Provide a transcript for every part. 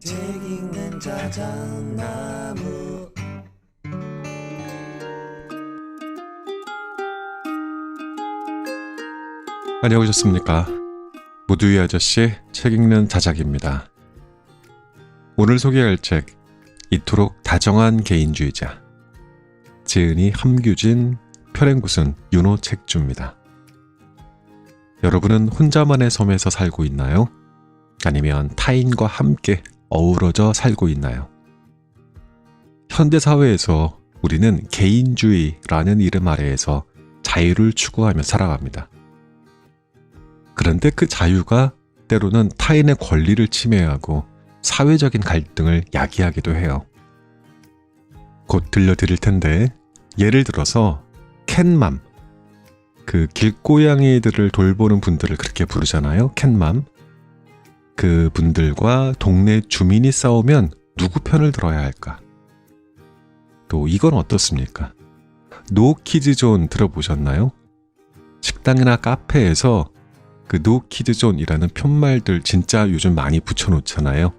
책 읽는 자작나무. 안녕하셨습니까? 무두이 아저씨 책 읽는 자작입니다. 오늘 소개할 책, 이토록 다정한 개인주의자. 지은이 함규진, 편행구순 윤호 책주입니다. 여러분은 혼자만의 섬에서 살고 있나요? 아니면 타인과 함께 어우러져 살고 있나요? 현대사회에서 우리는 개인주의라는 이름 아래에서 자유를 추구하며 살아갑니다. 그런데 그 자유가 때로는 타인의 권리를 침해하고 사회적인 갈등을 야기하기도 해요. 곧 들려드릴 텐데, 예를 들어서 캣맘, 그 길고양이들을 돌보는 분들을 그렇게 부르잖아요. 캣맘. 그 분들과 동네 주민이 싸우면 누구 편을 들어야 할까? 또 이건 어떻습니까? 노키즈존 들어보셨나요? 식당이나 카페에서 그 노키즈존이라는 푯말들 진짜 요즘 많이 붙여놓잖아요.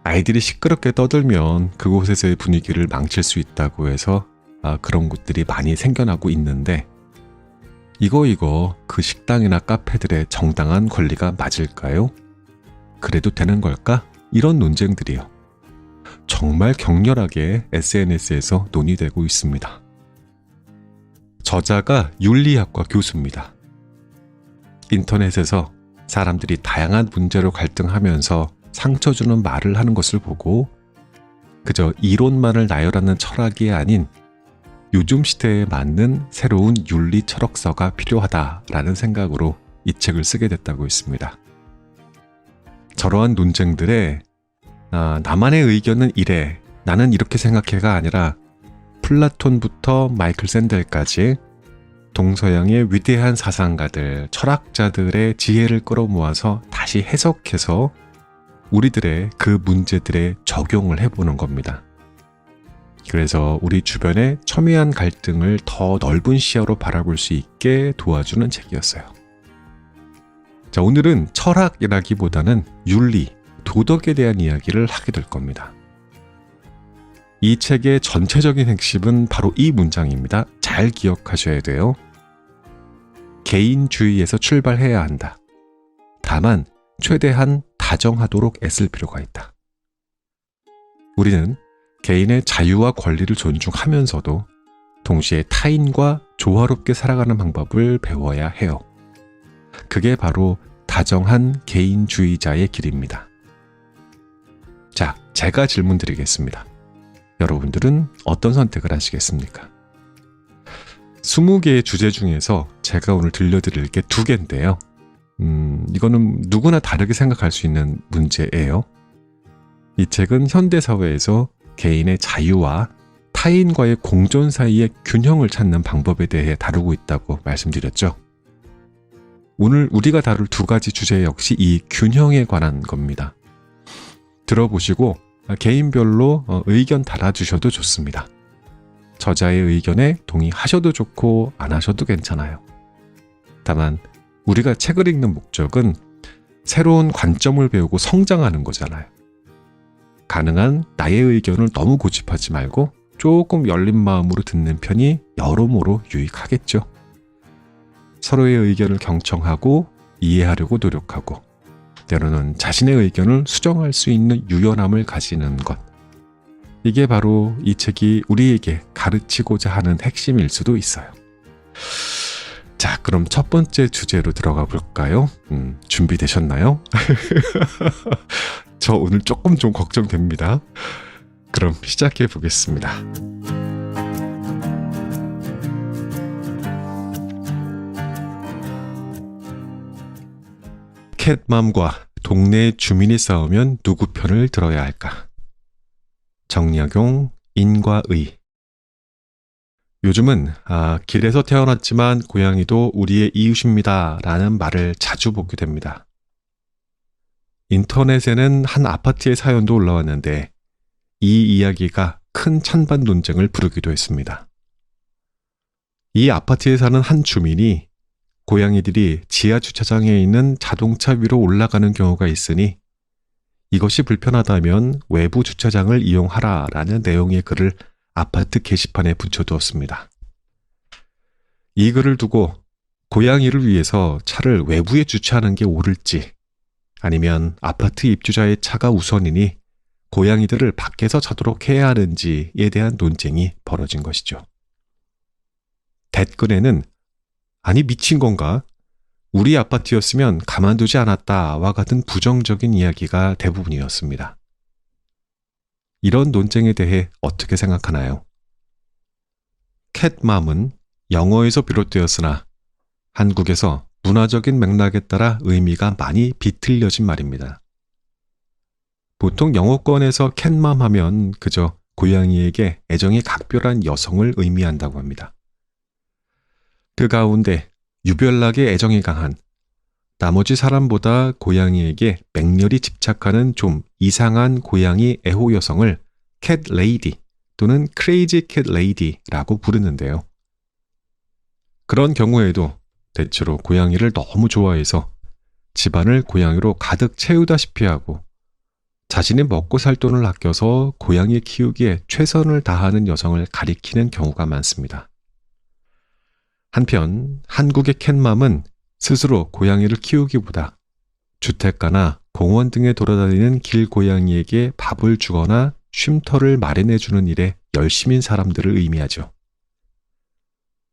아이들이 시끄럽게 떠들면 그곳에서의 분위기를 망칠 수 있다고 해서 그런 곳들이 많이 생겨나고 있는데, 이거 그 식당이나 카페들의 정당한 권리가 맞을까요? 그래도 되는 걸까? 이런 논쟁들이요. 정말 격렬하게 SNS에서 논의되고 있습니다. 저자가 윤리학과 교수입니다. 인터넷에서 사람들이 다양한 문제로 갈등하면서 상처 주는 말을 하는 것을 보고 그저 이론만을 나열하는 철학이 아닌 요즘 시대에 맞는 새로운 윤리 철학서가 필요하다라는 생각으로 이 책을 쓰게 됐다고 했습니다. 저러한 논쟁들에 나만의 의견은 이래, 나는 이렇게 생각해가 아니라 플라톤부터 마이클 샌델까지 동서양의 위대한 사상가들, 철학자들의 지혜를 끌어모아서 다시 해석해서 우리들의 그 문제들에 적용을 해보는 겁니다. 그래서 우리 주변의 첨예한 갈등을 더 넓은 시야로 바라볼 수 있게 도와주는 책이었어요. 자, 오늘은 철학이라기보다는 윤리, 도덕에 대한 이야기를 하게 될 겁니다. 이 책의 전체적인 핵심은 바로 이 문장입니다. 잘 기억하셔야 돼요. 개인주의에서 출발해야 한다. 다만 최대한 다정하도록 애쓸 필요가 있다. 우리는 개인의 자유와 권리를 존중하면서도 동시에 타인과 조화롭게 살아가는 방법을 배워야 해요. 그게 바로 다정한 개인주의자의 길입니다. 자, 제가 질문 드리겠습니다. 여러분들은 어떤 선택을 하시겠습니까? 20개의 주제 중에서 제가 오늘 들려드릴 게 2개인데요. 이거는 누구나 다르게 생각할 수 있는 문제예요. 이 책은 현대사회에서 개인의 자유와 타인과의 공존 사이의 균형을 찾는 방법에 대해 다루고 있다고 말씀드렸죠. 오늘 우리가 다룰 2가지 주제 역시 이 균형에 관한 겁니다. 들어보시고 개인별로 의견 달아주셔도 좋습니다. 저자의 의견에 동의하셔도 좋고 안 하셔도 괜찮아요. 다만 우리가 책을 읽는 목적은 새로운 관점을 배우고 성장하는 거잖아요. 가능한 나의 의견을 너무 고집하지 말고 조금 열린 마음으로 듣는 편이 여러모로 유익하겠죠. 서로의 의견을 경청하고 이해하려고 노력하고 때로는 자신의 의견을 수정할 수 있는 유연함을 가지는 것. 이게 바로 이 책이 우리에게 가르치고자 하는 핵심일 수도 있어요. 자, 그럼 첫 번째 주제로 들어가 볼까요? 준비되셨나요? 저 오늘 조금 좀 걱정됩니다. 그럼 시작해 보겠습니다. 캣맘과 동네 주민이 싸우면 누구 편을 들어야 할까? 정약용, 인과의. 요즘은 길에서 태어났지만 고양이도 우리의 이웃입니다 라는 말을 자주 보게 됩니다. 인터넷에는 한 아파트의 사연도 올라왔는데 이 이야기가 큰 찬반 논쟁을 부르기도 했습니다. 이 아파트에 사는 한 주민이 고양이들이 지하 주차장에 있는 자동차 위로 올라가는 경우가 있으니 이것이 불편하다면 외부 주차장을 이용하라라는 내용의 글을 아파트 게시판에 붙여두었습니다. 이 글을 두고 고양이를 위해서 차를 외부에 주차하는 게 옳을지, 아니면 아파트 입주자의 차가 우선이니 고양이들을 밖에서 자도록 해야 하는지에 대한 논쟁이 벌어진 것이죠. 댓글에는 아니 미친 건가? 우리 아파트였으면 가만두지 않았다와 같은 부정적인 이야기가 대부분이었습니다. 이런 논쟁에 대해 어떻게 생각하나요? 캣맘은 영어에서 비롯되었으나 한국에서 문화적인 맥락에 따라 의미가 많이 비틀려진 말입니다. 보통 영어권에서 캣맘 하면 그저 고양이에게 애정이 각별한 여성을 의미한다고 합니다. 그 가운데 유별나게 애정이 강한, 나머지 사람보다 고양이에게 맹렬히 집착하는 좀 이상한 고양이 애호 여성을 캣 레이디 또는 크레이지 캣 레이디라고 부르는데요. 그런 경우에도 대체로 고양이를 너무 좋아해서 집안을 고양이로 가득 채우다시피 하고 자신이 먹고 살 돈을 아껴서 고양이 키우기에 최선을 다하는 여성을 가리키는 경우가 많습니다. 한편 한국의 캣맘은 스스로 고양이를 키우기보다 주택가나 공원 등에 돌아다니는 길고양이에게 밥을 주거나 쉼터를 마련해주는 일에 열심인 사람들을 의미하죠.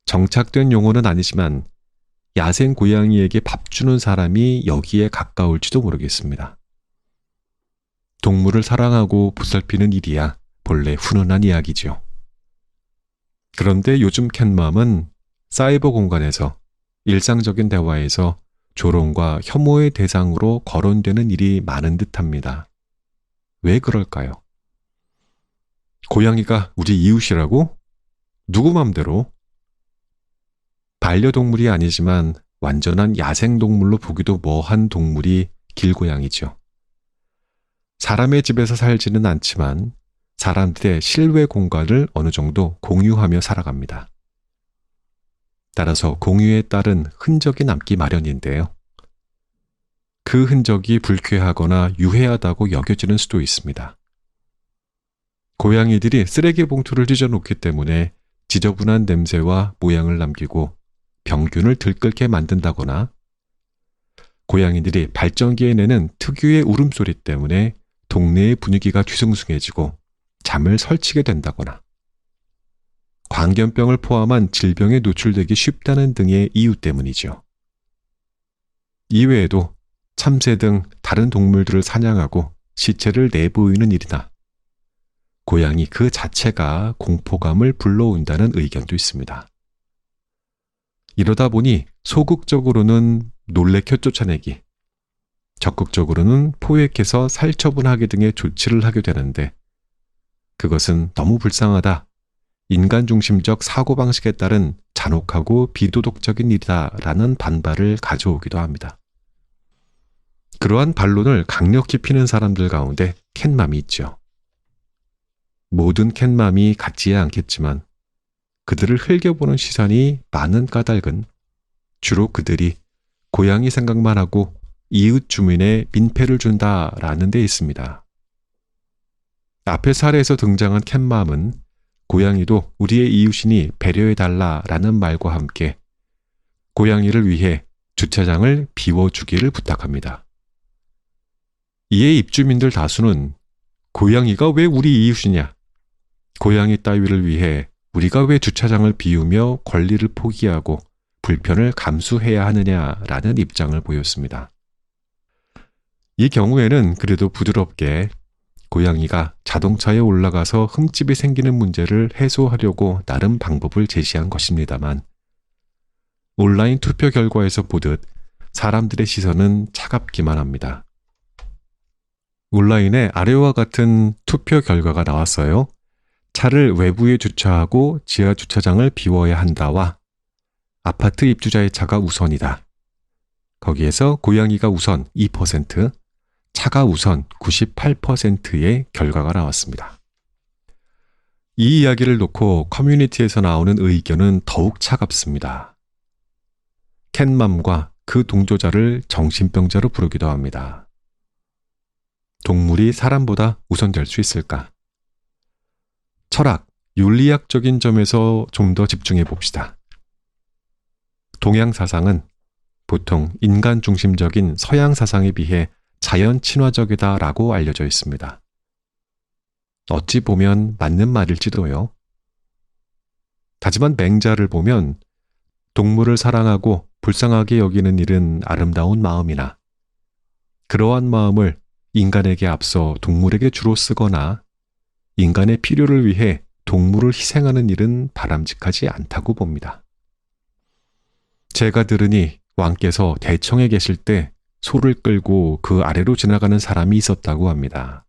정착된 용어는 아니지만 야생 고양이에게 밥 주는 사람이 여기에 가까울지도 모르겠습니다. 동물을 사랑하고 보살피는 일이야 본래 훈훈한 이야기지요. 그런데 요즘 캣맘은 사이버 공간에서 일상적인 대화에서 조롱과 혐오의 대상으로 거론되는 일이 많은 듯합니다. 왜 그럴까요? 고양이가 우리 이웃이라고? 누구 맘대로? 반려동물이 아니지만 완전한 야생동물로 보기도 뭐한 동물이 길고양이죠. 사람의 집에서 살지는 않지만 사람들의 실외 공간을 어느 정도 공유하며 살아갑니다. 따라서 공유에 따른 흔적이 남기 마련인데요. 그 흔적이 불쾌하거나 유해하다고 여겨지는 수도 있습니다. 고양이들이 쓰레기 봉투를 찢어놓기 때문에 지저분한 냄새와 모양을 남기고 병균을 들끓게 만든다거나 고양이들이 발전기에 내는 특유의 울음소리 때문에 동네의 분위기가 뒤숭숭해지고 잠을 설치게 된다거나 광견병을 포함한 질병에 노출되기 쉽다는 등의 이유 때문이죠. 이외에도 참새 등 다른 동물들을 사냥하고 시체를 내보이는 일이나 고양이 그 자체가 공포감을 불러온다는 의견도 있습니다. 이러다 보니 소극적으로는 놀래켜 쫓아내기, 적극적으로는 포획해서 살처분하기 등의 조치를 하게 되는데 그것은 너무 불쌍하다, 인간 중심적 사고방식에 따른 잔혹하고 비도덕적인 일이다라는 반발을 가져오기도 합니다. 그러한 반론을 강력히 피는 사람들 가운데 캣맘이 있죠. 모든 캣맘이 같지야 않겠지만 그들을 흘겨보는 시선이 많은 까닭은 주로 그들이 고양이 생각만 하고 이웃 주민에 민폐를 준다라는 데 있습니다. 앞의 사례에서 등장한 캣맘은 고양이도 우리의 이웃이니 배려해달라라는 말과 함께 고양이를 위해 주차장을 비워주기를 부탁합니다. 이에 입주민들 다수는 고양이가 왜 우리 이웃이냐? 고양이 따위를 위해 우리가 왜 주차장을 비우며 권리를 포기하고 불편을 감수해야 하느냐라는 입장을 보였습니다. 이 경우에는 그래도 부드럽게 고양이가 자동차에 올라가서 흠집이 생기는 문제를 해소하려고 나름 방법을 제시한 것입니다만 온라인 투표 결과에서 보듯 사람들의 시선은 차갑기만 합니다. 온라인에 아래와 같은 투표 결과가 나왔어요. 차를 외부에 주차하고 지하 주차장을 비워야 한다와 아파트 입주자의 차가 우선이다. 거기에서 고양이가 우선 2%, 차가 우선 98%의 결과가 나왔습니다. 이 이야기를 놓고 커뮤니티에서 나오는 의견은 더욱 차갑습니다. 캣맘과 그 동조자를 정신병자로 부르기도 합니다. 동물이 사람보다 우선될 수 있을까? 철학, 윤리학적인 점에서 좀 더 집중해 봅시다. 동양 사상은 보통 인간 중심적인 서양 사상에 비해 자연 친화적이다라고 알려져 있습니다. 어찌 보면 맞는 말일지도요. 하지만 맹자를 보면 동물을 사랑하고 불쌍하게 여기는 일은 아름다운 마음이나 그러한 마음을 인간에게 앞서 동물에게 주로 쓰거나 인간의 필요를 위해 동물을 희생하는 일은 바람직하지 않다고 봅니다. 제가 들으니 왕께서 대청에 계실 때 소를 끌고 그 아래로 지나가는 사람이 있었다고 합니다.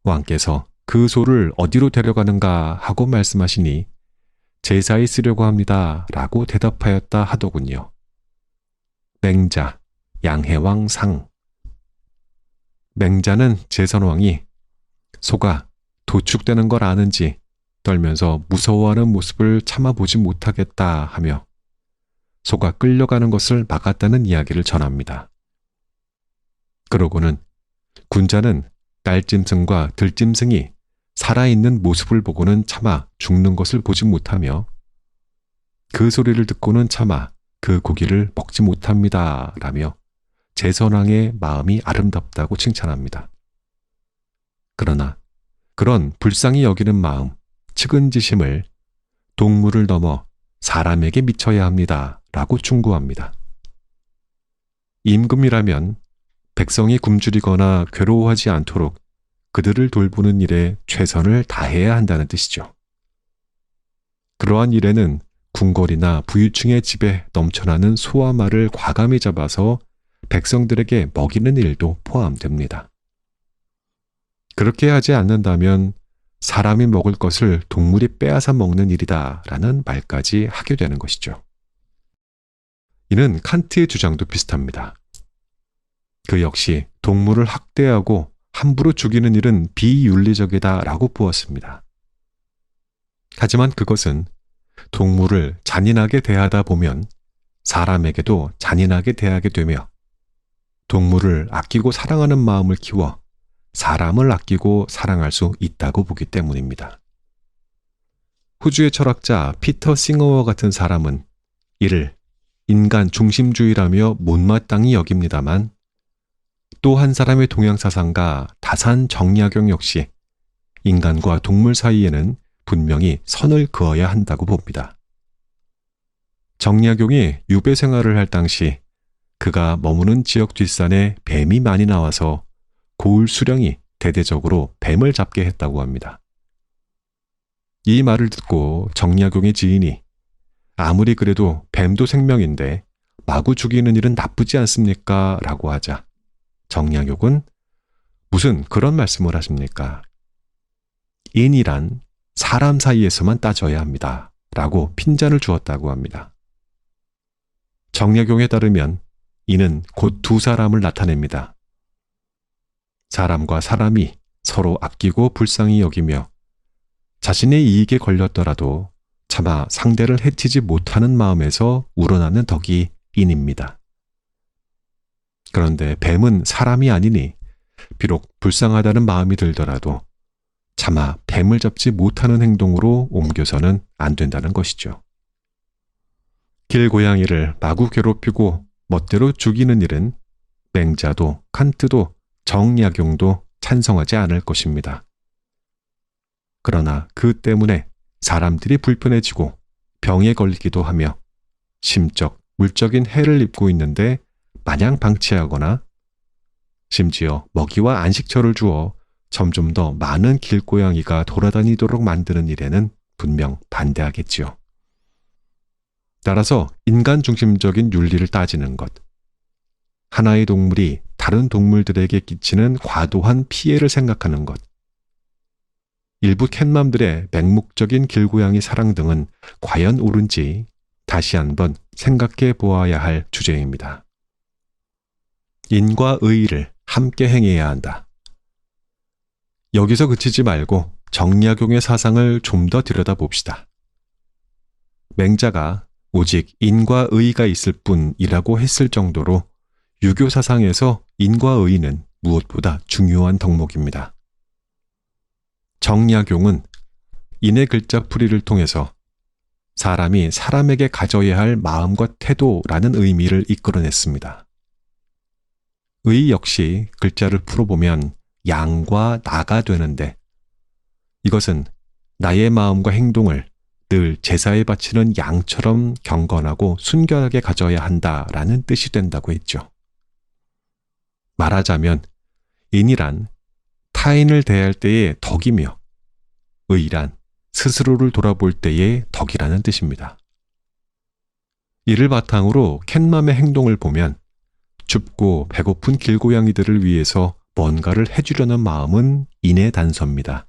왕께서 그 소를 어디로 데려가는가 하고 말씀하시니 제사에 쓰려고 합니다 라고 대답하였다 하더군요. 맹자, 양해왕 상. 맹자는 제선왕이 소가 도축되는 걸 아는지 떨면서 무서워하는 모습을 참아보지 못하겠다 하며 소가 끌려가는 것을 막았다는 이야기를 전합니다. 그러고는 군자는 딸짐승과 들짐승이 살아있는 모습을 보고는 차마 죽는 것을 보지 못하며 그 소리를 듣고는 차마 그 고기를 먹지 못합니다 라며 제선왕의 마음이 아름답다고 칭찬합니다. 그러나 그런 불쌍히 여기는 마음, 측은지심을 동물을 넘어 사람에게 미쳐야 합니다 라고 충고합니다. 임금이라면 백성이 굶주리거나 괴로워하지 않도록 그들을 돌보는 일에 최선을 다해야 한다는 뜻이죠. 그러한 일에는 궁궐이나 부유층의 집에 넘쳐나는 소와 말을 과감히 잡아서 백성들에게 먹이는 일도 포함됩니다. 그렇게 하지 않는다면 사람이 먹을 것을 동물이 빼앗아 먹는 일이다 라는 말까지 하게 되는 것이죠. 이는 칸트의 주장도 비슷합니다. 그 역시 동물을 학대하고 함부로 죽이는 일은 비윤리적이다 라고 보았습니다. 하지만 그것은 동물을 잔인하게 대하다 보면 사람에게도 잔인하게 대하게 되며 동물을 아끼고 사랑하는 마음을 키워 사람을 아끼고 사랑할 수 있다고 보기 때문입니다. 호주의 철학자 피터 싱어와 같은 사람은 이를 인간 중심주의라며 못마땅히 여깁니다만 또 한 사람의 동양 사상가 다산 정약용 역시 인간과 동물 사이에는 분명히 선을 그어야 한다고 봅니다. 정약용이 유배 생활을 할 당시 그가 머무는 지역 뒷산에 뱀이 많이 나와서 고을 수령이 대대적으로 뱀을 잡게 했다고 합니다. 이 말을 듣고 정약용의 지인이 아무리 그래도 뱀도 생명인데 마구 죽이는 일은 나쁘지 않습니까? 라고 하자 정약용은 무슨 그런 말씀을 하십니까? 인이란 사람 사이에서만 따져야 합니다. 라고 핀잔을 주었다고 합니다. 정약용에 따르면 이는 곧 두 사람을 나타냅니다. 사람과 사람이 서로 아끼고 불쌍히 여기며 자신의 이익에 걸렸더라도 차마 상대를 해치지 못하는 마음에서 우러나는 덕이 인입니다. 그런데 뱀은 사람이 아니니 비록 불쌍하다는 마음이 들더라도 차마 뱀을 잡지 못하는 행동으로 옮겨서는 안 된다는 것이죠. 길고양이를 마구 괴롭히고 멋대로 죽이는 일은 맹자도 칸트도 정약용도 찬성하지 않을 것입니다. 그러나 그 때문에 사람들이 불편해지고 병에 걸리기도 하며 심적, 물적인 해를 입고 있는데 마냥 방치하거나 심지어 먹이와 안식처를 주어 점점 더 많은 길고양이가 돌아다니도록 만드는 일에는 분명 반대하겠지요. 따라서 인간 중심적인 윤리를 따지는 것, 하나의 동물이 다른 동물들에게 끼치는 과도한 피해를 생각하는 것, 일부 캣맘들의 맹목적인 길고양이 사랑 등은 과연 옳은지 다시 한번 생각해 보아야 할 주제입니다. 인과 의를 함께 행해야 한다. 여기서 그치지 말고 정약용의 사상을 좀 더 들여다봅시다. 맹자가 오직 인과 의가 있을 뿐이라고 했을 정도로 유교 사상에서 인과 의는 무엇보다 중요한 덕목입니다. 정약용은 인의 글자풀이를 통해서 사람이 사람에게 가져야 할 마음과 태도라는 의미를 이끌어냈습니다. 의 역시 글자를 풀어보면 양과 나가 되는데 이것은 나의 마음과 행동을 늘 제사에 바치는 양처럼 경건하고 순결하게 가져야 한다라는 뜻이 된다고 했죠. 말하자면 인이란 타인을 대할 때의 덕이며 의란 스스로를 돌아볼 때의 덕이라는 뜻입니다. 이를 바탕으로 캣맘의 행동을 보면 춥고 배고픈 길고양이들을 위해서 뭔가를 해주려는 마음은 인의 단서입니다.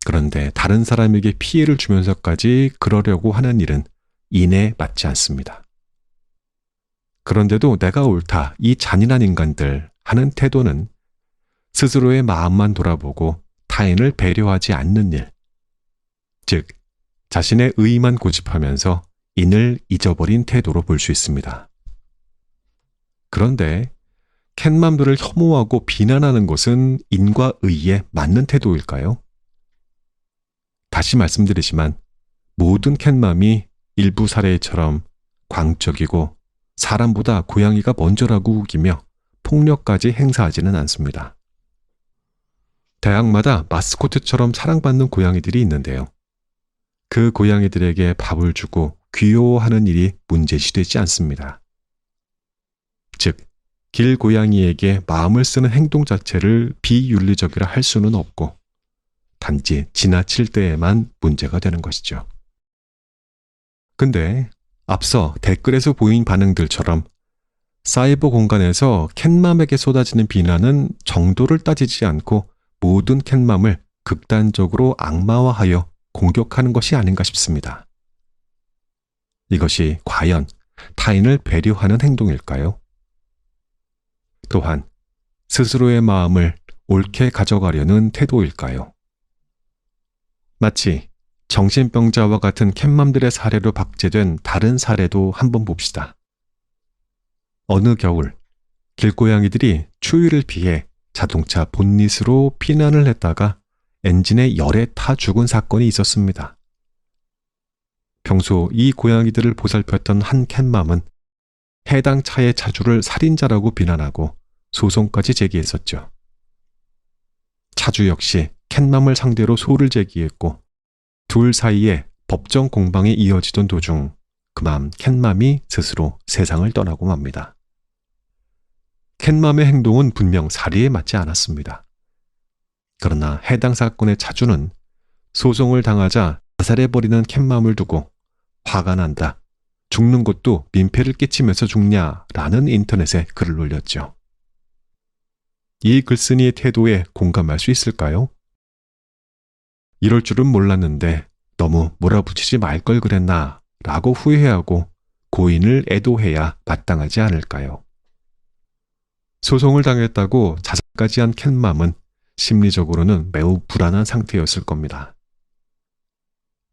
그런데 다른 사람에게 피해를 주면서까지 그러려고 하는 일은 인에 맞지 않습니다. 그런데도 내가 옳다, 이 잔인한 인간들 하는 태도는 스스로의 마음만 돌아보고 타인을 배려하지 않는 일, 즉 자신의 의의만 고집하면서 인을 잊어버린 태도로 볼 수 있습니다. 그런데 캣맘들을 혐오하고 비난하는 것은 인과 의에 맞는 태도일까요? 다시 말씀드리지만 모든 캣맘이 일부 사례처럼 광적이고 사람보다 고양이가 먼저라고 우기며 폭력까지 행사하지는 않습니다. 대학마다 마스코트처럼 사랑받는 고양이들이 있는데요. 그 고양이들에게 밥을 주고 귀여워하는 일이 문제시되지 않습니다. 즉, 길고양이에게 마음을 쓰는 행동 자체를 비윤리적이라 할 수는 없고 단지 지나칠 때에만 문제가 되는 것이죠. 근데 앞서 댓글에서 보인 반응들처럼 사이버 공간에서 캣맘에게 쏟아지는 비난은 정도를 따지지 않고 모든 캣맘을 극단적으로 악마화하여 공격하는 것이 아닌가 싶습니다. 이것이 과연 타인을 배려하는 행동일까요? 또한 스스로의 마음을 옳게 가져가려는 태도일까요? 마치 정신병자와 같은 캣맘들의 사례로 박제된 다른 사례도 한번 봅시다. 어느 겨울 길고양이들이 추위를 피해 자동차 본닛으로 피난을 했다가 엔진에 열에 타 죽은 사건이 있었습니다. 평소 이 고양이들을 보살폈던 한 캣맘은 해당 차의 차주를 살인자라고 비난하고 소송까지 제기했었죠. 차주 역시 캣맘을 상대로 소를 제기했고 둘 사이에 법정 공방이 이어지던 도중 그만 캣맘이 스스로 세상을 떠나고 맙니다. 캣맘의 행동은 분명 사리에 맞지 않았습니다. 그러나 해당 사건의 차주는 소송을 당하자 자살해버리는 캣맘을 두고 화가 난다, 죽는 것도 민폐를 끼치면서 죽냐라는 인터넷에 글을 올렸죠. 이 글쓴이의 태도에 공감할 수 있을까요? 이럴 줄은 몰랐는데 너무 몰아붙이지 말 걸 그랬나 라고 후회하고 고인을 애도해야 마땅하지 않을까요? 소송을 당했다고 자살까지 한 캣맘은 심리적으로는 매우 불안한 상태였을 겁니다.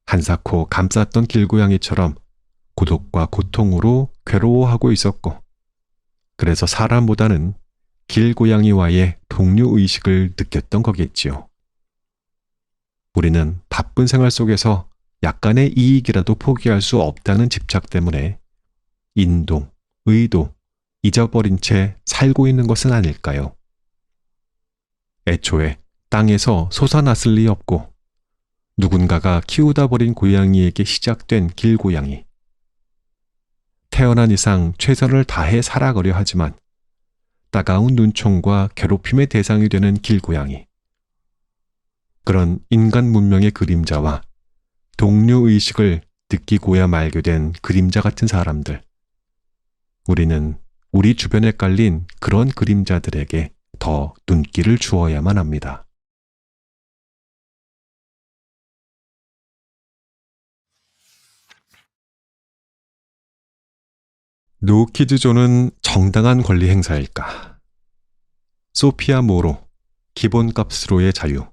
한사코 감쌌던 길고양이처럼 고독과 고통으로 괴로워하고 있었고 그래서 사람보다는 길고양이와의 동료의식을 느꼈던 거겠지요. 우리는 바쁜 생활 속에서 약간의 이익이라도 포기할 수 없다는 집착 때문에 인도, 의도, 잊어버린 채 살고 있는 것은 아닐까요? 애초에 땅에서 솟아났을 리 없고 누군가가 키우다 버린 고양이에게 시작된 길고양이. 태어난 이상 최선을 다해 살아가려 하지만 따가운 눈총과 괴롭힘의 대상이 되는 길고양이. 그런 인간 문명의 그림자와 동료의식을 느끼고야 말게 된 그림자 같은 사람들. 우리는 우리 주변에 깔린 그런 그림자들에게 더 눈길을 주어야만 합니다. 노키즈존은 정당한 권리 행사일까? 소피아 모로, 기본값으로의 자유.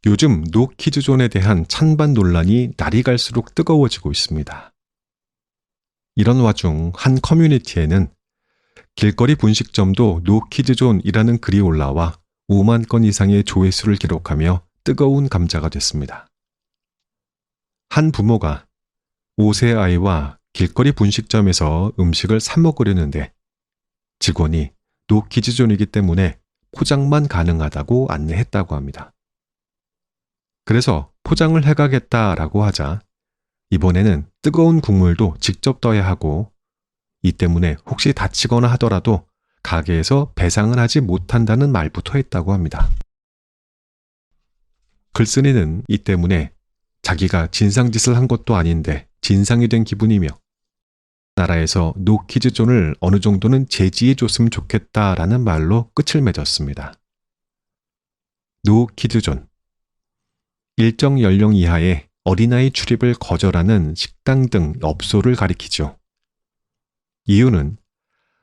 요즘 노키즈존에 대한 찬반 논란이 날이 갈수록 뜨거워지고 있습니다. 이런 와중 한 커뮤니티에는 길거리 분식점도 노키즈존이라는 글이 올라와 5만 건 이상의 조회수를 기록하며 뜨거운 감자가 됐습니다. 한 부모가 5세 아이와 길거리 분식점에서 음식을 사 먹으려는데 직원이 노키즈존이기 때문에 포장만 가능하다고 안내했다고 합니다. 그래서 포장을 해가겠다라고 하자 이번에는 뜨거운 국물도 직접 떠야 하고 이 때문에 혹시 다치거나 하더라도 가게에서 배상을 하지 못한다는 말부터 했다고 합니다. 글쓴이는 이 때문에 자기가 진상짓을 한 것도 아닌데 진상이 된 기분이며 나라에서 노키즈존을 어느 정도는 제지해 줬으면 좋겠다라는 말로 끝을 맺었습니다. 노키즈존. 일정 연령 이하의 어린아이 출입을 거절하는 식당 등 업소를 가리키죠. 이유는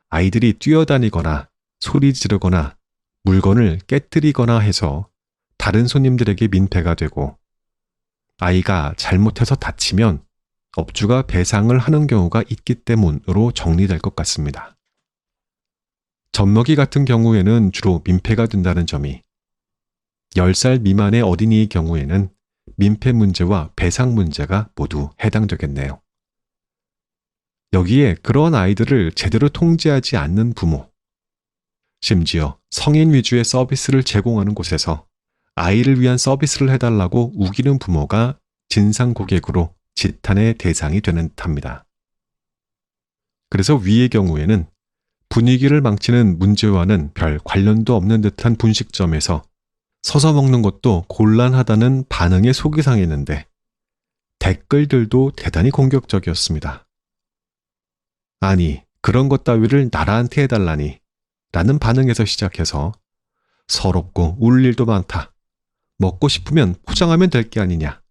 아이들이 뛰어다니거나 소리 지르거나 물건을 깨뜨리거나 해서 다른 손님들에게 민폐가 되고 아이가 잘못해서 다치면 업주가 배상을 하는 경우가 있기 때문으로 정리될 것 같습니다. 젖먹이 같은 경우에는 주로 민폐가 된다는 점이 10살 미만의 어린이의 경우에는 민폐 문제와 배상 문제가 모두 해당되겠네요. 여기에 그런 아이들을 제대로 통제하지 않는 부모, 심지어 성인 위주의 서비스를 제공하는 곳에서 아이를 위한 서비스를 해달라고 우기는 부모가 진상 고객으로 지탄의 대상이 되는 듯합니다. 그래서 위의 경우에는 분위기를 망치는 문제와는 별 관련도 없는 듯한 분식점에서 서서 먹는 것도 곤란하다는 반응에 속이 상했는데 댓글들도 대단히 공격적이었습니다. 아니, 그런 것 따위를 나라한테 해달라니 라는 반응에서 시작해서 서럽고 울 일도 많다. 먹고 싶으면 포장하면 될 게 아니냐.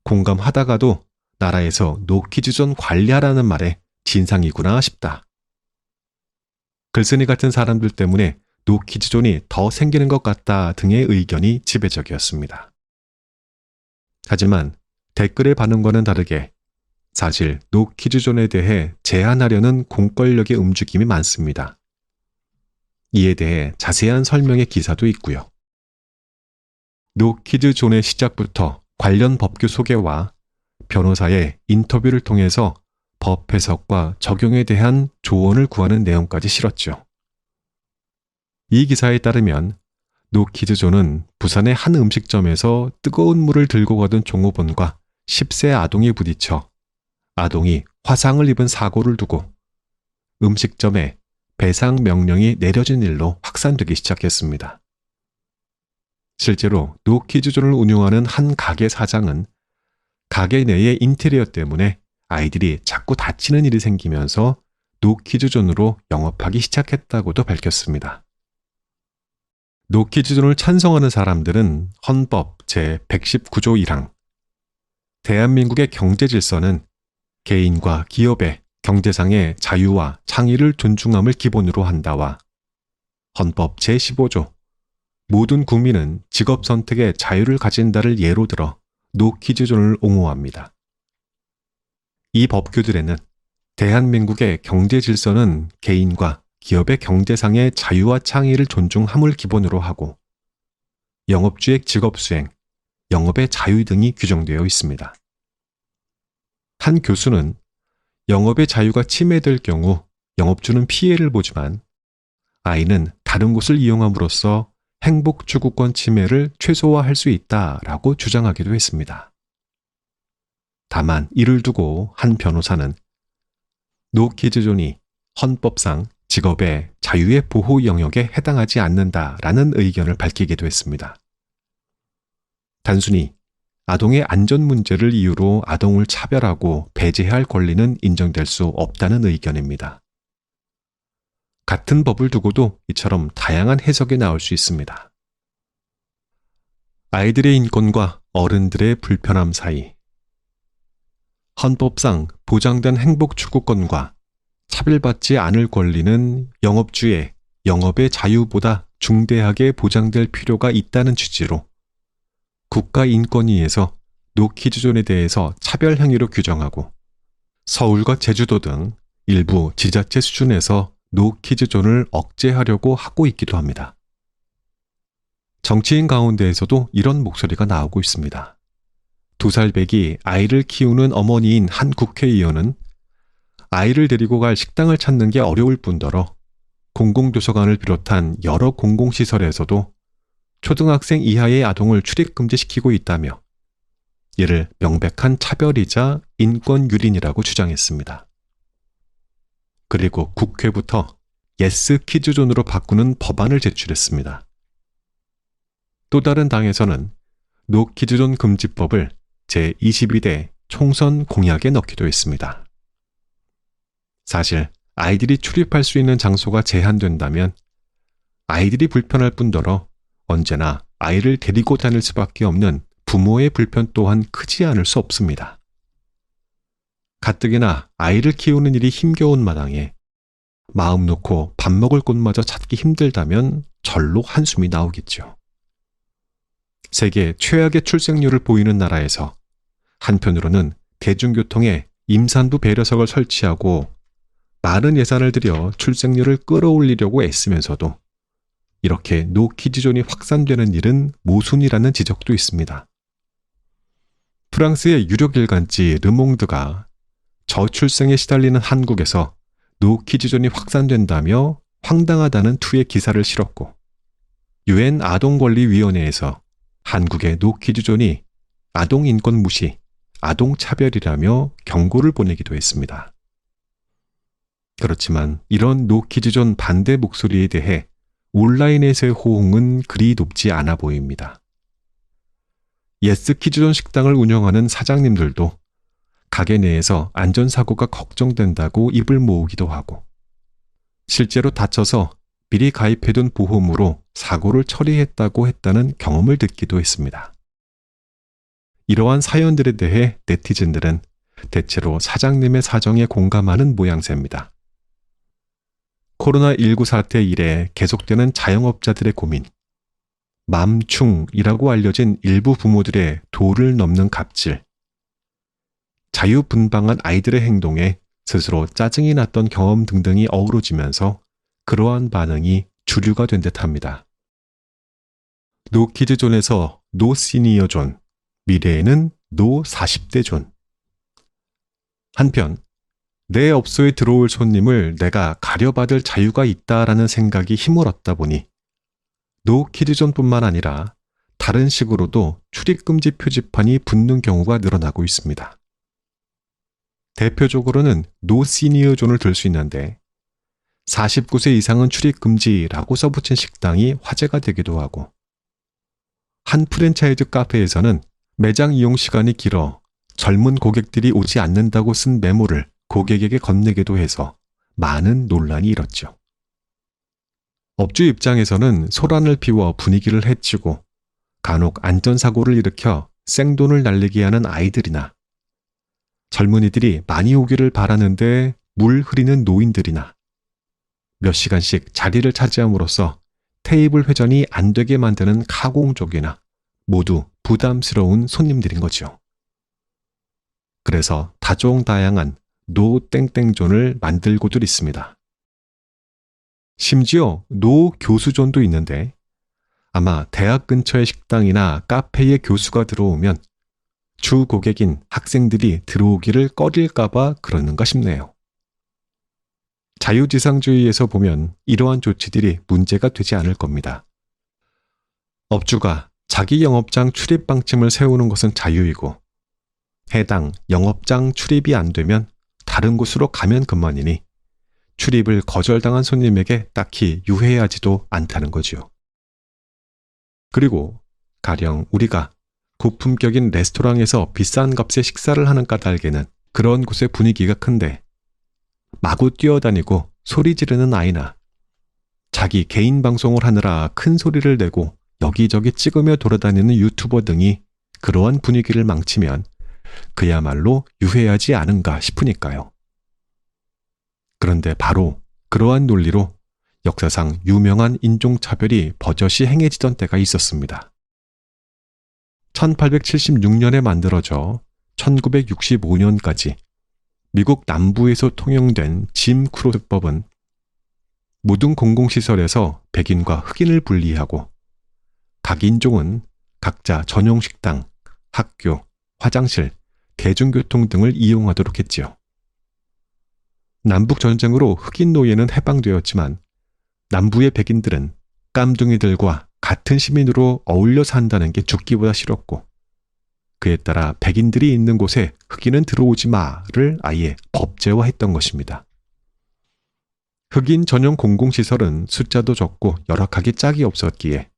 공감하다가도 나라에서 노키즈존 관리하라는 말에 진상이구나 싶다. 글쓴이 같은 사람들 때문에 노키즈존이 더 생기는 것 같다 등의 의견이 지배적이었습니다. 하지만 댓글의 반응과는 다르게 사실 노키즈존에 대해 제한하려는 공권력의 움직임이 많습니다. 이에 대해 자세한 설명의 기사도 있고요. 노키즈존의 시작부터 관련 법규 소개와 변호사의 인터뷰를 통해서 법 해석과 적용에 대한 조언을 구하는 내용까지 실었죠. 이 기사에 따르면 노키즈존은 부산의 한 음식점에서 뜨거운 물을 들고 가던 종업원과 10세 아동이 부딪혀 아동이 화상을 입은 사고를 두고 음식점에 배상 명령이 내려진 일로 확산되기 시작했습니다. 실제로 노키즈존을 운영하는 한 가게 사장은 가게 내의 인테리어 때문에 아이들이 자꾸 다치는 일이 생기면서 노키즈존으로 영업하기 시작했다고도 밝혔습니다. 노키즈존을 찬성하는 사람들은 헌법 제119조 1항 대한민국의 경제 질서는 개인과 기업의 경제상의 자유와 창의를 존중함을 기본으로 한다와 헌법 제15조 모든 국민은 직업 선택의 자유를 가진다를 예로 들어 노키즈존을 옹호합니다. 이 법규들에는 대한민국의 경제 질서는 개인과 기업의 경제상의 자유와 창의를 존중함을 기본으로 하고 영업주의 직업수행, 영업의 자유 등이 규정되어 있습니다. 한 교수는 영업의 자유가 침해될 경우 영업주는 피해를 보지만 아이는 다른 곳을 이용함으로써 행복 추구권 침해를 최소화할 수 있다라고 주장하기도 했습니다. 다만 이를 두고 한 변호사는 노키즈존이 헌법상 직업의 자유의 보호 영역에 해당하지 않는다라는 의견을 밝히기도 했습니다. 단순히 아동의 안전 문제를 이유로 아동을 차별하고 배제할 권리는 인정될 수 없다는 의견입니다. 같은 법을 두고도 이처럼 다양한 해석이 나올 수 있습니다. 아이들의 인권과 어른들의 불편함 사이 헌법상 보장된 행복 추구권과 차별받지 않을 권리는 영업주의, 영업의 자유보다 중대하게 보장될 필요가 있다는 취지로 국가인권위에서 노키즈존에 대해서 차별 행위로 규정하고 서울과 제주도 등 일부 지자체 수준에서 노키즈존을 억제하려고 하고 있기도 합니다. 정치인 가운데에서도 이런 목소리가 나오고 있습니다. 2살배기 아이를 키우는 어머니인 한 국회의원은 아이를 데리고 갈 식당을 찾는 게 어려울 뿐더러 공공도서관을 비롯한 여러 공공시설에서도 초등학생 이하의 아동을 출입금지시키고 있다며 이를 명백한 차별이자 인권유린이라고 주장했습니다. 그리고 국회부터 예스 키즈존으로 바꾸는 법안을 제출했습니다. 또 다른 당에서는 노키즈존 금지법을 제22대 총선 공약에 넣기도 했습니다. 사실 아이들이 출입할 수 있는 장소가 제한된다면 아이들이 불편할 뿐더러 언제나 아이를 데리고 다닐 수밖에 없는 부모의 불편 또한 크지 않을 수 없습니다. 가뜩이나 아이를 키우는 일이 힘겨운 마당에 마음 놓고 밥 먹을 곳마저 찾기 힘들다면 절로 한숨이 나오겠죠. 세계 최악의 출생률을 보이는 나라에서 한편으로는 대중교통에 임산부 배려석을 설치하고 많은 예산을 들여 출생률을 끌어올리려고 애쓰면서도 이렇게 노키즈존이 확산되는 일은 모순이라는 지적도 있습니다. 프랑스의 유력 일간지 르몽드가 저출생에 시달리는 한국에서 노키즈존이 확산된다며 황당하다는 투의 기사를 실었고 UN 아동권리위원회에서 한국의 노키즈존이 아동인권 무시, 아동차별이라며 경고를 보내기도 했습니다. 그렇지만 이런 노키즈존 반대 목소리에 대해 온라인에서의 호응은 그리 높지 않아 보입니다. 예스키즈존 식당을 운영하는 사장님들도 가게 내에서 안전사고가 걱정된다고 입을 모으기도 하고 실제로 다쳐서 미리 가입해둔 보험으로 사고를 처리했다고 했다는 경험을 듣기도 했습니다. 이러한 사연들에 대해 네티즌들은 대체로 사장님의 사정에 공감하는 모양새입니다. 코로나19 사태 이래 계속되는 자영업자들의 고민, 맘충이라고 알려진 일부 부모들의 도를 넘는 갑질, 자유분방한 아이들의 행동에 스스로 짜증이 났던 경험 등등이 어우러지면서 그러한 반응이 주류가 된 듯합니다. 노키즈존에서 노시니어존, 미래에는 노40대존. 한편 내 업소에 들어올 손님을 내가 가려받을 자유가 있다라는 생각이 힘을 얻다 보니 노키즈존뿐만 아니라 다른 식으로도 출입금지 표지판이 붙는 경우가 늘어나고 있습니다. 대표적으로는 노시니어존을 들 수 있는데 49세 이상은 출입금지라고 써붙인 식당이 화제가 되기도 하고 한 프랜차이즈 카페에서는 매장 이용 시간이 길어 젊은 고객들이 오지 않는다고 쓴 메모를 고객에게 건네기도 해서 많은 논란이 일었죠. 업주 입장에서는 소란을 피워 분위기를 해치고 간혹 안전사고를 일으켜 생돈을 날리게 하는 아이들이나 젊은이들이 많이 오기를 바라는데 물 흐리는 노인들이나 몇 시간씩 자리를 차지함으로써 테이블 회전이 안 되게 만드는 가공족이나 모두 부담스러운 손님들인 거죠. 그래서 다종다양한 노땡땡존을 만들고들 있습니다. 심지어 노교수존도 있는데 아마 대학 근처의 식당이나 카페에 교수가 들어오면 주 고객인 학생들이 들어오기를 꺼릴까봐 그러는가 싶네요. 자유지상주의에서 보면 이러한 조치들이 문제가 되지 않을 겁니다. 업주가 자기 영업장 출입 방침을 세우는 것은 자유이고 해당 영업장 출입이 안 되면 다른 곳으로 가면 그만이니 출입을 거절당한 손님에게 딱히 유해하지도 않다는 거지요. 그리고 가령 우리가 고품격인 레스토랑에서 비싼 값에 식사를 하는 까닭에는 그런 곳의 분위기가 큰데 마구 뛰어다니고 소리 지르는 아이나 자기 개인 방송을 하느라 큰 소리를 내고 여기저기 찍으며 돌아다니는 유튜버 등이 그러한 분위기를 망치면 그야말로 유해하지 않은가 싶으니까요. 그런데 바로 그러한 논리로 역사상 유명한 인종차별이 버젓이 행해지던 때가 있었습니다. 1876년에 만들어져 1965년까지 미국 남부에서 통용된 짐 크로스법은 모든 공공시설에서 백인과 흑인을 분리하고 각 인종은 각자 전용 식당, 학교, 화장실, 대중교통 등을 이용하도록 했지요. 남북전쟁으로 흑인 노예는 해방되었지만 남부의 백인들은 깜둥이들과 같은 시민으로 어울려 산다는 게 죽기보다 싫었고 그에 따라 백인들이 있는 곳에 흑인은 들어오지 마를 아예 법제화했던 것입니다. 흑인 전용 공공시설은 숫자도 적고 열악하기 짝이 없었기에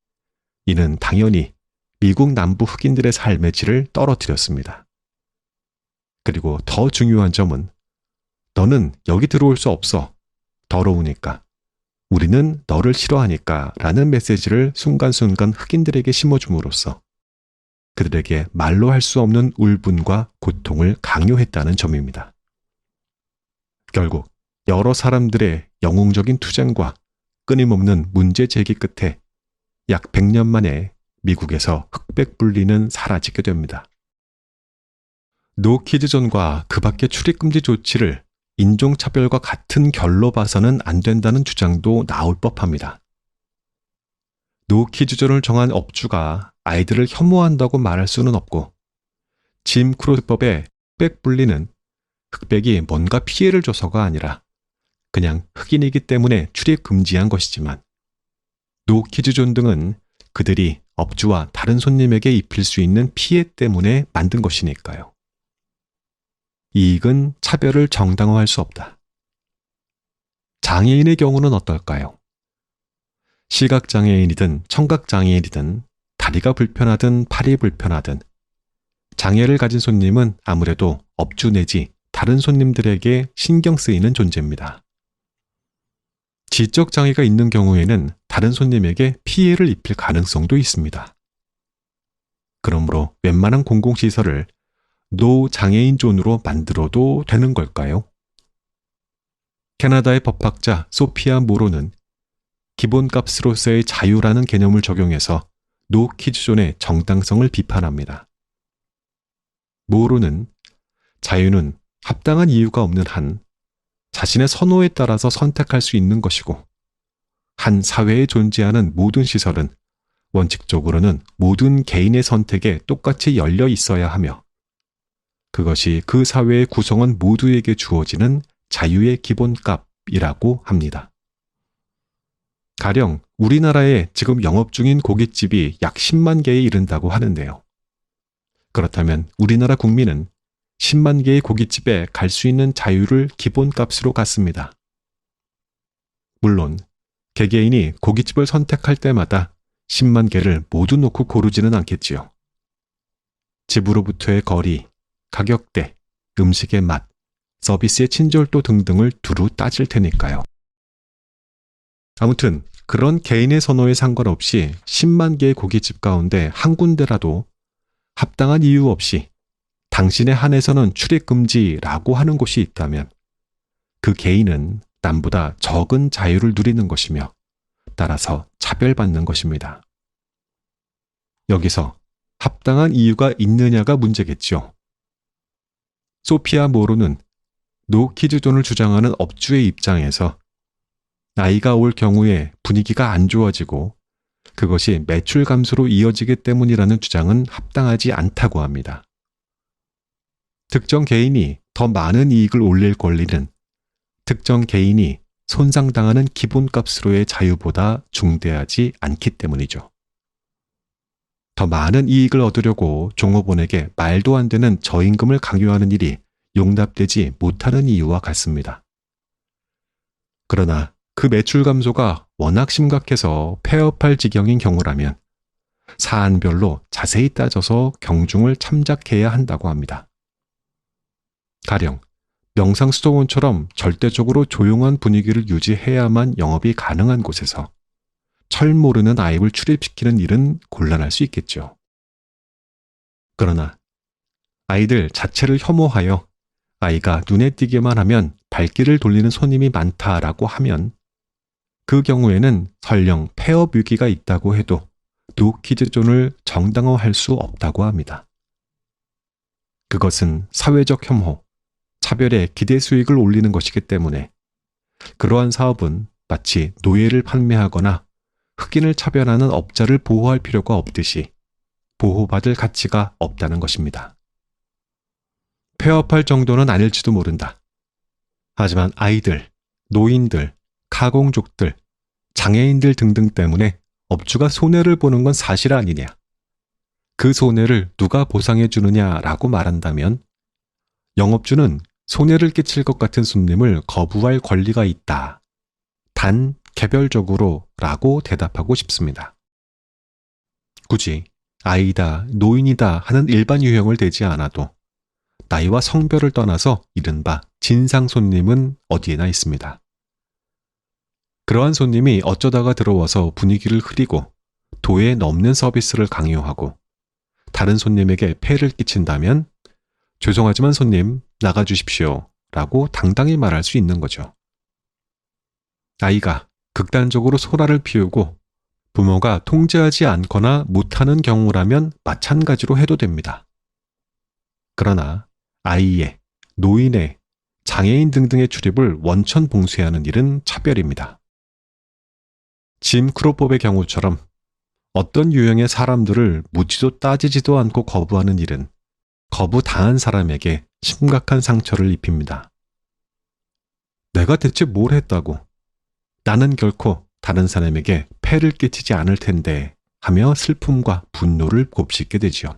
이는 당연히 미국 남부 흑인들의 삶의 질을 떨어뜨렸습니다. 그리고 더 중요한 점은 너는 여기 들어올 수 없어. 더러우니까. 우리는 너를 싫어하니까 라는 메시지를 순간순간 흑인들에게 심어줌으로써 그들에게 말로 할 수 없는 울분과 고통을 강요했다는 점입니다. 결국 여러 사람들의 영웅적인 투쟁과 끊임없는 문제 제기 끝에 약 100년 만에 미국에서 흑백 분리는 사라지게 됩니다. 노키즈존과 그 밖의 출입금지 조치를 인종차별과 같은 결로 봐서는 안 된다는 주장도 나올 법합니다. 노키즈존을 정한 업주가 아이들을 혐오한다고 말할 수는 없고 짐 크로스법의 흑백 분리는 흑백이 뭔가 피해를 줘서가 아니라 그냥 흑인이기 때문에 출입 금지한 것이지만 노키즈존 등은 그들이 업주와 다른 손님에게 입힐 수 있는 피해 때문에 만든 것이니까요. 이익은 차별을 정당화할 수 없다. 장애인의 경우는 어떨까요? 시각장애인이든 청각장애인이든 다리가 불편하든 팔이 불편하든 장애를 가진 손님은 아무래도 업주 내지 다른 손님들에게 신경 쓰이는 존재입니다. 지적 장애가 있는 경우에는 다른 손님에게 피해를 입힐 가능성도 있습니다. 그러므로 웬만한 공공시설을 노장애인 존으로 만들어도 되는 걸까요? 캐나다의 법학자 소피아 모로는 기본값으로서의 자유라는 개념을 적용해서 노키즈존의 정당성을 비판합니다. 모로는 자유는 합당한 이유가 없는 한 자신의 선호에 따라서 선택할 수 있는 것이고 한 사회에 존재하는 모든 시설은 원칙적으로는 모든 개인의 선택에 똑같이 열려 있어야 하며 그것이 그 사회의 구성원 모두에게 주어지는 자유의 기본값이라고 합니다. 가령 우리나라에 지금 영업 중인 고깃집이 약 10만 개에 이른다고 하는데요. 그렇다면 우리나라 국민은 10만 개의 고깃집에 갈 수 있는 자유를 기본값으로 갖습니다. 물론 개개인이 고깃집을 선택할 때마다 10만 개를 모두 놓고 고르지는 않겠지요. 집으로부터의 거리, 가격대, 음식의 맛, 서비스의 친절도 등등을 두루 따질 테니까요. 아무튼 그런 개인의 선호에 상관없이 10만 개의 고깃집 가운데 한 군데라도 합당한 이유 없이 당신의 한에서는 출입금지라고 하는 곳이 있다면 그 개인은 남보다 적은 자유를 누리는 것이며 따라서 차별받는 것입니다. 여기서 합당한 이유가 있느냐가 문제겠죠. 소피아 모로는 노키즈존을 주장하는 업주의 입장에서 나이가 올 경우에 분위기가 안 좋아지고 그것이 매출 감소로 이어지기 때문이라는 주장은 합당하지 않다고 합니다. 특정 개인이 더 많은 이익을 올릴 권리는 특정 개인이 손상당하는 기본값으로의 자유보다 중대하지 않기 때문이죠. 더 많은 이익을 얻으려고 종업원에게 말도 안 되는 저임금을 강요하는 일이 용납되지 못하는 이유와 같습니다. 그러나 그 매출 감소가 워낙 심각해서 폐업할 지경인 경우라면 사안별로 자세히 따져서 경중을 참작해야 한다고 합니다. 가령 명상수도원처럼 절대적으로 조용한 분위기를 유지해야만 영업이 가능한 곳에서 철 모르는 아이를 출입시키는 일은 곤란할 수 있겠죠. 그러나 아이들 자체를 혐오하여 아이가 눈에 띄기만 하면 발길을 돌리는 손님이 많다라고 하면 그 경우에는 설령 폐업 위기가 있다고 해도 노키즈존을 정당화할 수 없다고 합니다. 그것은 사회적 혐오, 차별에 기대 수익을 올리는 것이기 때문에 그러한 사업은 마치 노예를 판매하거나 흑인을 차별하는 업자를 보호할 필요가 없듯이 보호받을 가치가 없다는 것입니다. 폐업할 정도는 아닐지도 모른다. 하지만 아이들, 노인들, 가공족들, 장애인들 등등 때문에 업주가 손해를 보는 건 사실 아니냐. 그 손해를 누가 보상해 주느냐라고 말한다면 영업주는 손해를 끼칠 것 같은 손님을 거부할 권리가 있다. 단 개별적으로 라고 대답하고 싶습니다. 굳이 아이다, 노인이다 하는 일반 유형을 대지 않아도 나이와 성별을 떠나서 이른바 진상 손님은 어디에나 있습니다. 그러한 손님이 어쩌다가 들어와서 분위기를 흐리고 도에 넘는 서비스를 강요하고 다른 손님에게 폐를 끼친다면 죄송하지만 손님 나가주십시오 라고 당당히 말할 수 있는 거죠. 아이가 극단적으로 소라를 피우고 부모가 통제하지 않거나 못하는 경우라면 마찬가지로 해도 됩니다. 그러나 아이의, 노인의, 장애인 등등의 출입을 원천 봉쇄하는 일은 차별입니다. 짐 크로법의 경우처럼 어떤 유형의 사람들을 묻지도 따지지도 않고 거부하는 일은 거부당한 사람에게 심각한 상처를 입힙니다. 내가 대체 뭘 했다고? 나는 결코 다른 사람에게 폐를 끼치지 않을 텐데 하며 슬픔과 분노를 곱씹게 되지요.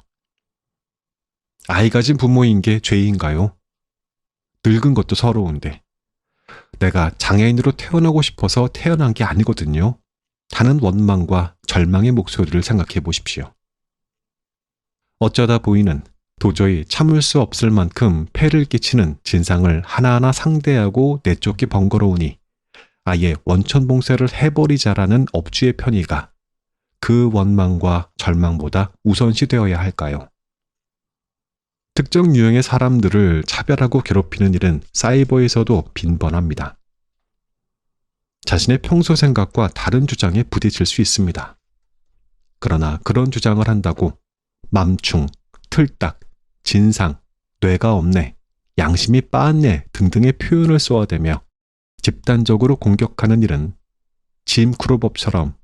아이 가진 부모인 게 죄인가요? 늙은 것도 서러운데 내가 장애인으로 태어나고 싶어서 태어난 게 아니거든요. 하는 원망과 절망의 목소리를 생각해 보십시오. 어쩌다 보이는 도저히 참을 수 없을 만큼 폐를 끼치는 진상을 하나하나 상대하고 내쫓기 번거로우니 아예 원천 봉쇄를 해버리자라는 업주의 편의가 그 원망과 절망보다 우선시되어야 할까요? 특정 유형의 사람들을 차별하고 괴롭히는 일은 사이버에서도 빈번합니다. 자신의 평소 생각과 다른 주장에 부딪힐 수 있습니다. 그러나 그런 주장을 한다고 맘충, 틀딱, 진상, 뇌가 없네, 양심이 빠았네 등등의 표현을 쏘아대며 집단적으로 공격하는 일은 짐 크로법처럼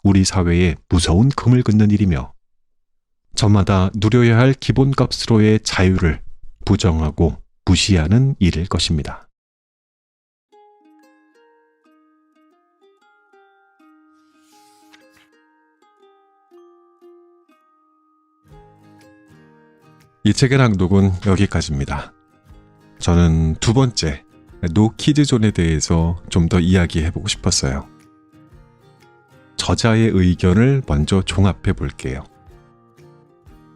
우리 사회에 무서운 금을 긋는 일이며 저마다 누려야 할 기본값으로의 자유를 부정하고 무시하는 일일 것입니다. 이 책의 낭독은 여기까지입니다. 저는 두 번째 노키즈존에 대해서 좀 더 이야기해보고 싶었어요. 저자의 의견을 먼저 종합해 볼게요.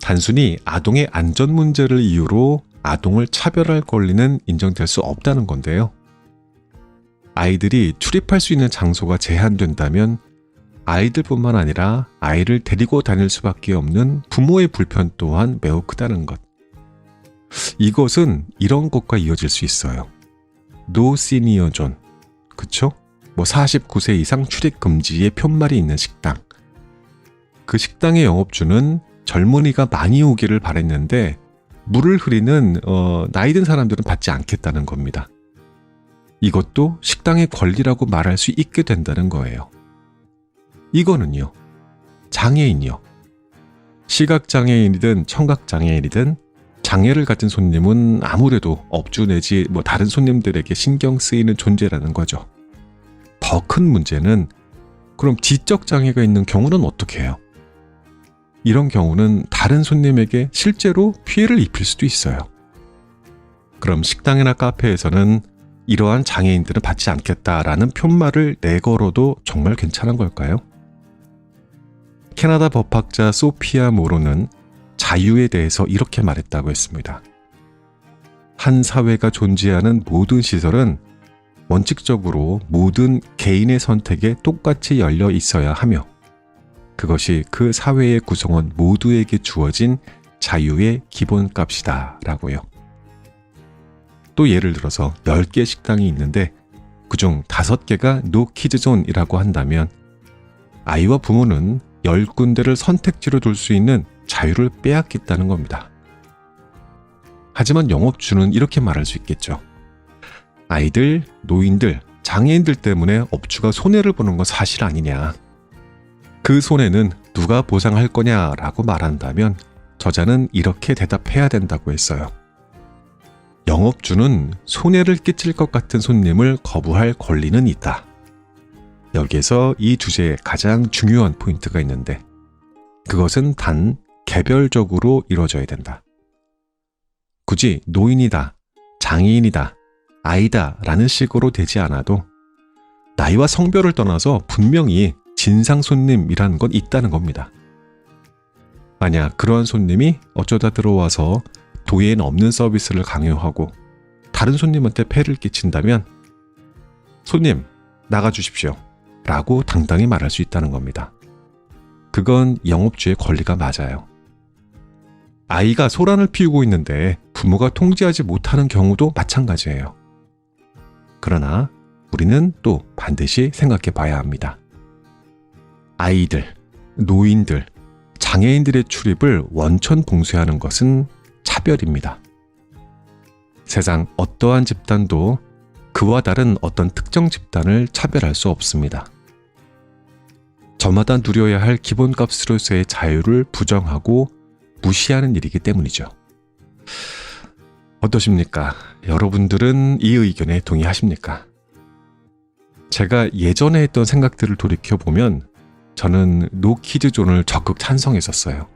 단순히 아동의 안전 문제를 이유로 아동을 차별할 권리는 인정될 수 없다는 건데요. 아이들이 출입할 수 있는 장소가 제한된다면 아이들뿐만 아니라 아이를 데리고 다닐 수밖에 없는 부모의 불편 또한 매우 크다는 것. 이것은 이런 것과 이어질 수 있어요. 노 시니어 존, 그쵸? 49세 이상 출입 금지의 푯말이 있는 식당. 그 식당의 영업주는 젊은이가 많이 오기를 바랬는데 물을 흐리는 나이 든 사람들은 받지 않겠다는 겁니다. 이것도 식당의 권리라고 말할 수 있게 된다는 거예요. 이거는요, 장애인이요. 시각장애인이든 청각장애인이든 장애를 가진 손님은 아무래도 업주 내지 다른 손님들에게 신경 쓰이는 존재라는 거죠. 더 큰 문제는 그럼 지적 장애가 있는 경우는 어떻게 해요? 이런 경우는 다른 손님에게 실제로 피해를 입힐 수도 있어요. 그럼 식당이나 카페에서는 이러한 장애인들은 받지 않겠다라는 푯말을 내걸어도 정말 괜찮은 걸까요? 캐나다 법학자 소피아 모로는 자유에 대해서 이렇게 말했다고 했습니다. 한 사회가 존재하는 모든 시설은 원칙적으로 모든 개인의 선택에 똑같이 열려 있어야 하며 그것이 그 사회의 구성원 모두에게 주어진 자유의 기본값이다 라고요. 또 예를 들어서 10개 식당이 있는데 그중 5개가 노키즈존이라고 한다면 아이와 부모는 10군데를 선택지로 둘 수 있는 자유를 빼앗겠다는 겁니다. 하지만 영업주는 이렇게 말할 수 있겠죠. 아이들, 노인들, 장애인들 때문에 업주가 손해를 보는 건 사실 아니냐. 그 손해는 누가 보상할 거냐라고 말한다면 저자는 이렇게 대답해야 된다고 했어요. 영업주는 손해를 끼칠 것 같은 손님을 거부할 권리는 있다. 여기에서 이 주제에 가장 중요한 포인트가 있는데 그것은 단 개별적으로 이루어져야 된다. 굳이 노인이다, 장애인이다, 아이다 라는 식으로 되지 않아도 나이와 성별을 떠나서 분명히 진상 손님이라는 건 있다는 겁니다. 만약 그러한 손님이 어쩌다 들어와서 도에는 없는 서비스를 강요하고 다른 손님한테 폐를 끼친다면 손님 나가주십시오 라고 당당히 말할 수 있다는 겁니다. 그건 영업주의 권리가 맞아요. 아이가 소란을 피우고 있는데 부모가 통제하지 못하는 경우도 마찬가지예요. 그러나 우리는 또 반드시 생각해 봐야 합니다. 아이들, 노인들, 장애인들의 출입을 원천 봉쇄하는 것은 차별입니다. 세상 어떠한 집단도 그와 다른 어떤 특정 집단을 차별할 수 없습니다. 저마다 누려야 할 기본값으로서의 자유를 부정하고 무시하는 일이기 때문이죠. 어떠십니까? 여러분들은 이 의견에 동의하십니까? 제가 예전에 했던 생각들을 돌이켜보면 저는 노키즈존을 적극 찬성했었어요.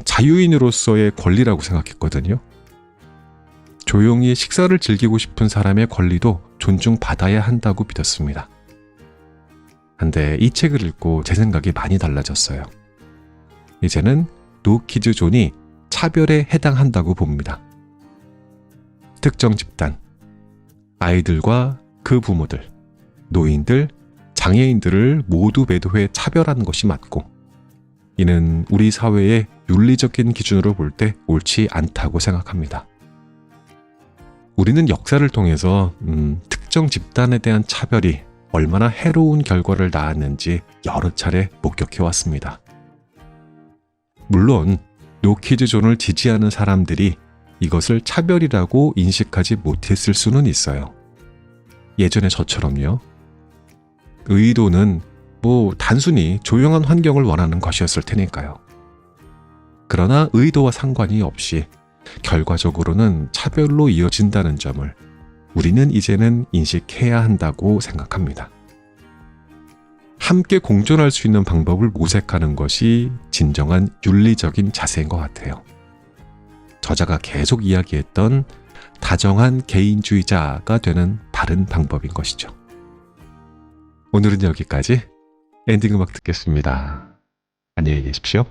자유인으로서의 권리라고 생각했거든요. 조용히 식사를 즐기고 싶은 사람의 권리도 존중받아야 한다고 믿었습니다. 근데 이 책을 읽고 제 생각이 많이 달라졌어요. 이제는 노키즈존이 차별에 해당한다고 봅니다. 특정 집단, 아이들과 그 부모들, 노인들, 장애인들을 모두 매도해 차별하는 것이 맞고 이는 우리 사회의 윤리적인 기준으로 볼 때 옳지 않다고 생각합니다. 우리는 역사를 통해서 특정 집단에 대한 차별이 얼마나 해로운 결과를 낳았는지 여러 차례 목격해왔습니다. 물론 노키즈존을 지지하는 사람들이 이것을 차별이라고 인식하지 못했을 수는 있어요. 예전에 저처럼요. 의도는 단순히 조용한 환경을 원하는 것이었을 테니까요. 그러나 의도와 상관이 없이 결과적으로는 차별로 이어진다는 점을 우리는 이제는 인식해야 한다고 생각합니다. 함께 공존할 수 있는 방법을 모색하는 것이 진정한 윤리적인 자세인 것 같아요. 저자가 계속 이야기했던 다정한 개인주의자가 되는 바른 방법인 것이죠. 오늘은 여기까지 엔딩 음악 듣겠습니다. 안녕히 계십시오.